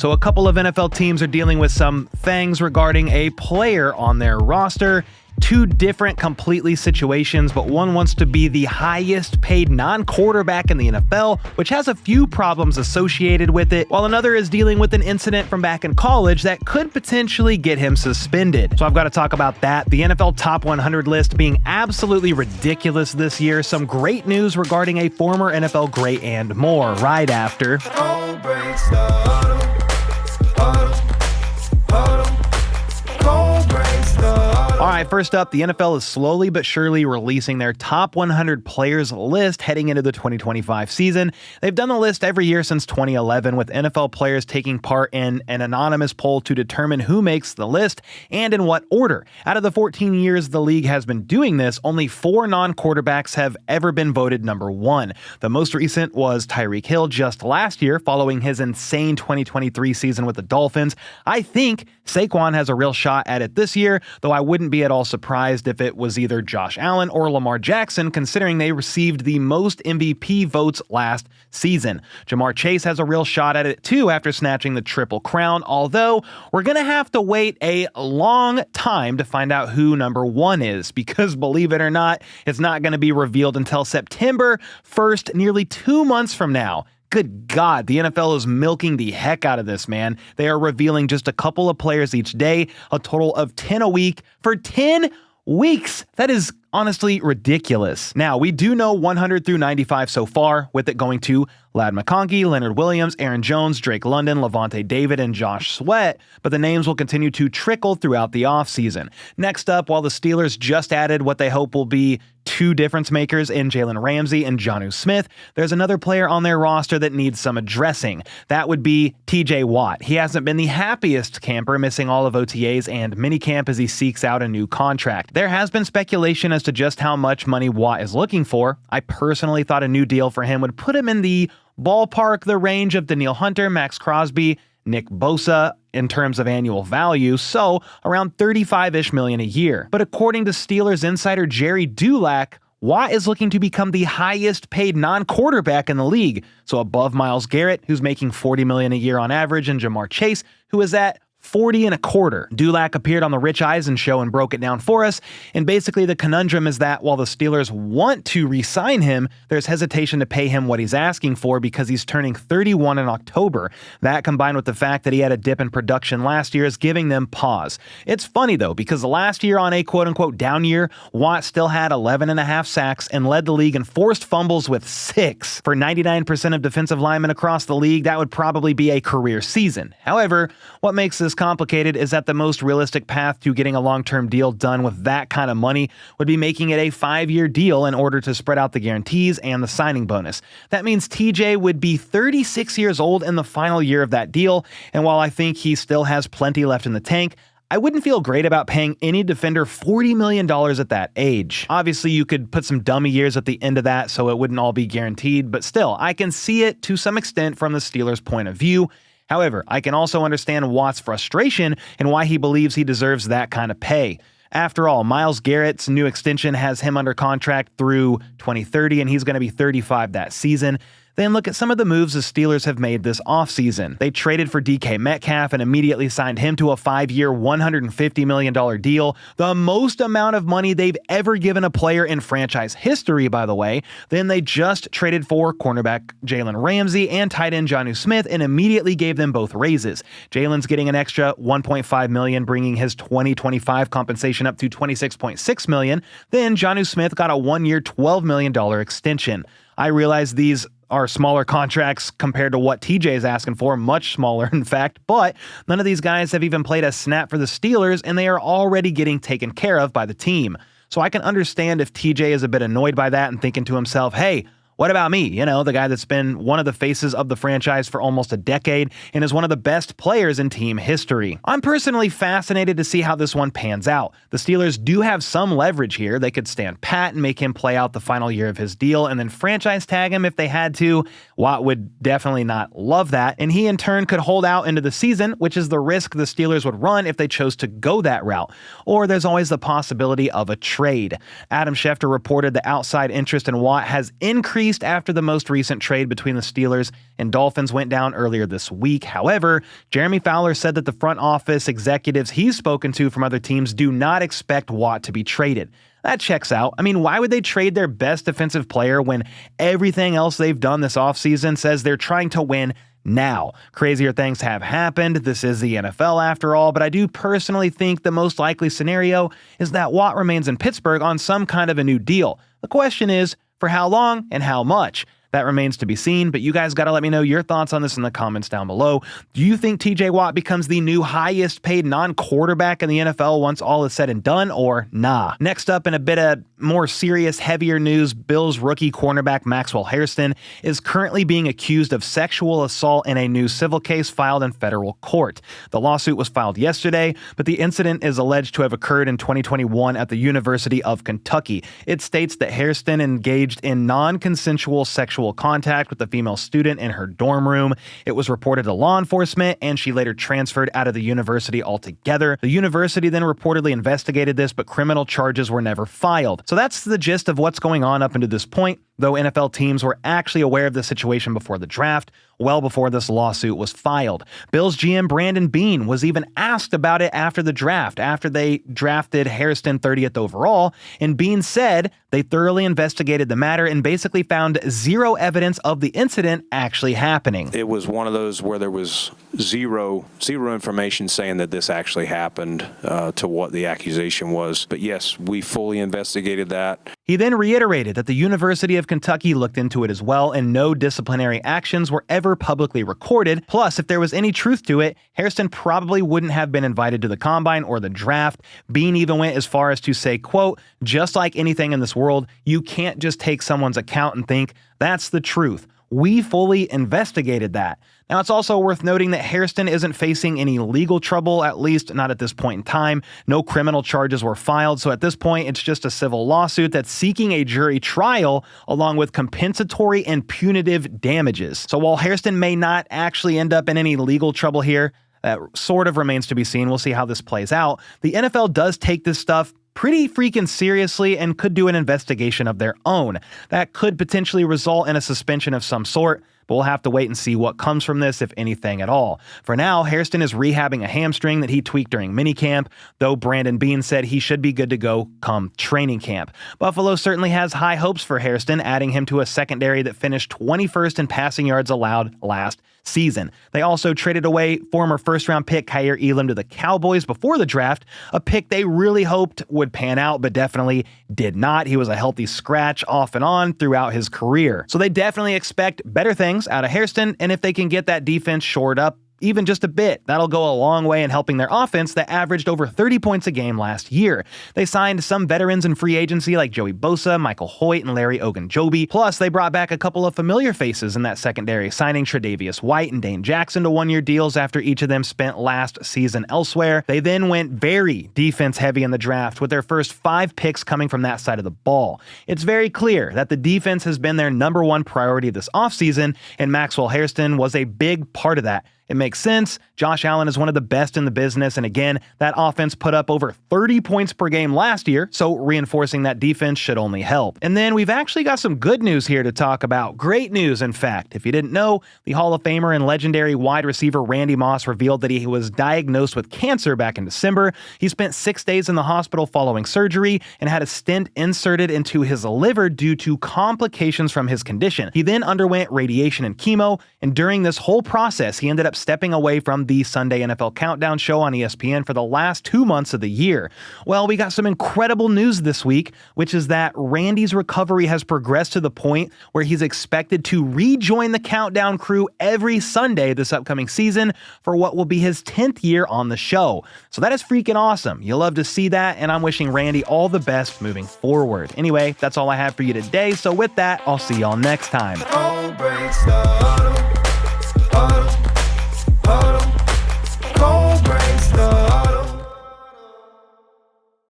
So a couple of NFL teams are dealing with some things regarding a player on their roster. Two different completely situations, but one wants to be the highest paid non-quarterback in the NFL, which has a few problems associated with it, while another is dealing with an incident from back in college that could potentially get him suspended. So I've got to talk about that, the NFL Top 100 list being absolutely ridiculous this year, some great news regarding a former NFL great, and more right after. Alright, first up, the NFL is slowly but surely releasing their top 100 players list heading into the 2025 season. They've done the list every year since 2011, with NFL players taking part in an anonymous poll to determine who makes the list and in what order. Out of the 14 years the league has been doing this, only 4 non-quarterbacks have ever been voted number 1. The most recent was Tyreek Hill just last year, following his insane 2023 season with the Dolphins. I think Saquon has a real shot at it this year, though I wouldn't be at all surprised if it was either Josh Allen or Lamar Jackson, considering they received the most MVP votes last season. Jamar Chase has a real shot at it too after snatching the Triple Crown, although we're going to have to wait a long time to find out who number 1 is, because believe it or not, it's not going to be revealed until September 1st, nearly 2 months from now. Good God, the NFL is milking the heck out of this, man. They are revealing just a couple of players each day, a total of 10 a week for 10 weeks. That is honestly ridiculous. Now, we do know 100 through 95 so far, with it going to Ladd McConkey, Leonard Williams, Aaron Jones, Drake London, Levante David, and Josh Sweat, but the names will continue to trickle throughout the offseason. Next up, while the Steelers just added what they hope will be 2 difference makers in Jalen Ramsey and Jonnu Smith, there's another player on their roster that needs some addressing. That would be TJ Watt. He hasn't been the happiest camper, missing all of OTAs and minicamp as he seeks out a new contract. There has been speculation as to just how much money Watt is looking for. I personally thought a new deal for him would put him in the ballpark, the range of Danielle Hunter, Max Crosby, Nick Bosa in terms of annual value, so around $35-ish million a year. But according to Steelers insider Gerry Dulac, Watt is looking to become the highest paid non-quarterback in the league, so above Myles Garrett, who's making $40 million a year on average, and Jamar Chase, who is at $40 and a quarter. Dulac appeared on the Rich Eisen show and broke it down for us, and basically the conundrum is that while the Steelers want to re-sign him, there's hesitation to pay him what he's asking for because he's turning 31 in October. That, combined with the fact that he had a dip in production last year, is giving them pause. It's funny though, because last year on a quote-unquote down year, Watt still had 11.5 sacks and led the league in forced fumbles with 6. For 99% of defensive linemen across the league, that would probably be a career season. However, what makes this complicated is that the most realistic path to getting a long-term deal done with that kind of money would be making it a 5-year deal in order to spread out the guarantees and the signing bonus. That means TJ would be 36 years old in the final year of that deal, and while I think he still has plenty left in the tank, I wouldn't feel great about paying any defender $40 million at that age. Obviously, you could put some dummy years at the end of that so it wouldn't all be guaranteed, but still, I can see it to some extent from the Steelers' point of view. However, I can also understand Watt's frustration and why he believes he deserves that kind of pay. After all, Myles Garrett's new extension has him under contract through 2030, and he's going to be 35 that season. Then look at some of the moves the Steelers have made this offseason. They traded for DK Metcalf and immediately signed him to a 5-year, $150 million deal, the most amount of money they've ever given a player in franchise history, by the way. Then they just traded for cornerback Jalen Ramsey and tight end Jonnu Smith and immediately gave them both raises. Jalen's getting an extra $1.5 million, bringing his 2025 compensation up to $26.6 million. Then Jonnu Smith got a 1-year, $12 million extension. I realize these are smaller contracts compared to what TJ is asking for, much smaller in fact, but none of these guys have even played a snap for the Steelers, and they are already getting taken care of by the team. So I can understand if TJ is a bit annoyed by that and thinking to himself, hey, what about me? You know, the guy that's been one of the faces of the franchise for almost a decade and is one of the best players in team history. I'm personally fascinated to see how this one pans out. The Steelers do have some leverage here. They could stand pat and make him play out the final year of his deal and then franchise tag him if they had to. Watt would definitely not love that, and he in turn could hold out into the season, which is the risk the Steelers would run if they chose to go that route. Or there's always the possibility of a trade. Adam Schefter reported the outside interest in Watt has increased least after the most recent trade between the Steelers and Dolphins went down earlier this week. However, Jeremy Fowler said that the front office executives he's spoken to from other teams do not expect Watt to be traded. That checks out. I mean, why would they trade their best defensive player when everything else they've done this offseason says they're trying to win now? Crazier things have happened. This is the NFL after all, but I do personally think the most likely scenario is that Watt remains in Pittsburgh on some kind of a new deal. The question is, for how long and how much? That remains to be seen, but you guys got to let me know your thoughts on this in the comments down below. Do you think TJ Watt becomes the new highest paid non-quarterback in the NFL once all is said and done, or nah? Next up, in a bit of more serious, heavier news, Bills rookie cornerback Maxwell Hairston is currently being accused of sexual assault in a new civil case filed in federal court. The lawsuit was filed yesterday, but the incident is alleged to have occurred in 2021 at the University of Kentucky. It states that Hairston engaged in non-consensual sexual contact with a female student in her dorm room. It was reported to law enforcement, and she later transferred out of the university altogether. The university then reportedly investigated this, but criminal charges were never filed. So that's the gist of what's going on up until this point, though NFL teams were actually aware of the situation before the draft, well before this lawsuit was filed. Bills GM Brandon Beane was even asked about it after the draft, after they drafted Hairston 30th overall, and Beane said they thoroughly investigated the matter and basically found zero evidence of the incident actually happening. It was one of those where there was zero information saying that this actually happened to what the accusation was. But yes, we fully investigated that. He then reiterated that the University of Kentucky looked into it as well, and no disciplinary actions were ever publicly recorded. Plus, if there was any truth to it, Hairston probably wouldn't have been invited to the combine or the draft. Beane even went as far as to say, quote, "Just like anything in this world, you can't just take someone's account and think that's the truth. We fully investigated that." Now, it's also worth noting that Hairston isn't facing any legal trouble, at least not at this point in time. No criminal charges were filed, so at this point, it's just a civil lawsuit that's seeking a jury trial along with compensatory and punitive damages. So while Hairston may not actually end up in any legal trouble here, that sort of remains to be seen. We'll see how this plays out. The NFL does take this stuff pretty freaking seriously and could do an investigation of their own. That could potentially result in a suspension of some sort, but we'll have to wait and see what comes from this, if anything at all. For now, Hairston is rehabbing a hamstring that he tweaked during minicamp, though Brandon Beane said he should be good to go come training camp. Buffalo certainly has high hopes for Hairston, adding him to a secondary that finished 21st in passing yards allowed last season. They also traded away former first-round pick Kaiir Elam to the Cowboys before the draft, a pick they really hoped would pan out, but definitely did not. He was a healthy scratch off and on throughout his career. So they definitely expect better things out of Hairston, and if they can get that defense shored up even just a bit, that'll go a long way in helping their offense that averaged over 30 points a game last year. They signed some veterans in free agency like Joey Bosa, Michael Hoyt, and Larry Ogunjobi. Plus, they brought back a couple of familiar faces in that secondary, signing Tre'Davious White and Dane Jackson to one-year deals after each of them spent last season elsewhere. They then went very defense-heavy in the draft, with their first 5 picks coming from that side of the ball. It's very clear that the defense has been their number one priority this offseason, and Maxwell Hairston was a big part of that. It makes sense. Josh Allen is one of the best in the business, and again, that offense put up over 30 points per game last year, so reinforcing that defense should only help. And then we've actually got some good news here to talk about. Great news, in fact. If you didn't know, the Hall of Famer and legendary wide receiver Randy Moss revealed that he was diagnosed with cancer back in December. He spent 6 days in the hospital following surgery and had a stent inserted into his liver due to complications from his condition. He then underwent radiation and chemo, and during this whole process, he ended up stepping away from the Sunday NFL Countdown show on ESPN for the last 2 months of the year. Well, we got some incredible news this week, which is that Randy's recovery has progressed to the point where he's expected to rejoin the Countdown crew every Sunday this upcoming season for what will be his 10th year on the show. So that is freaking awesome. You love to see that, and I'm wishing Randy all the best moving forward. Anyway, that's all I have for you today. So with that, I'll see y'all next time.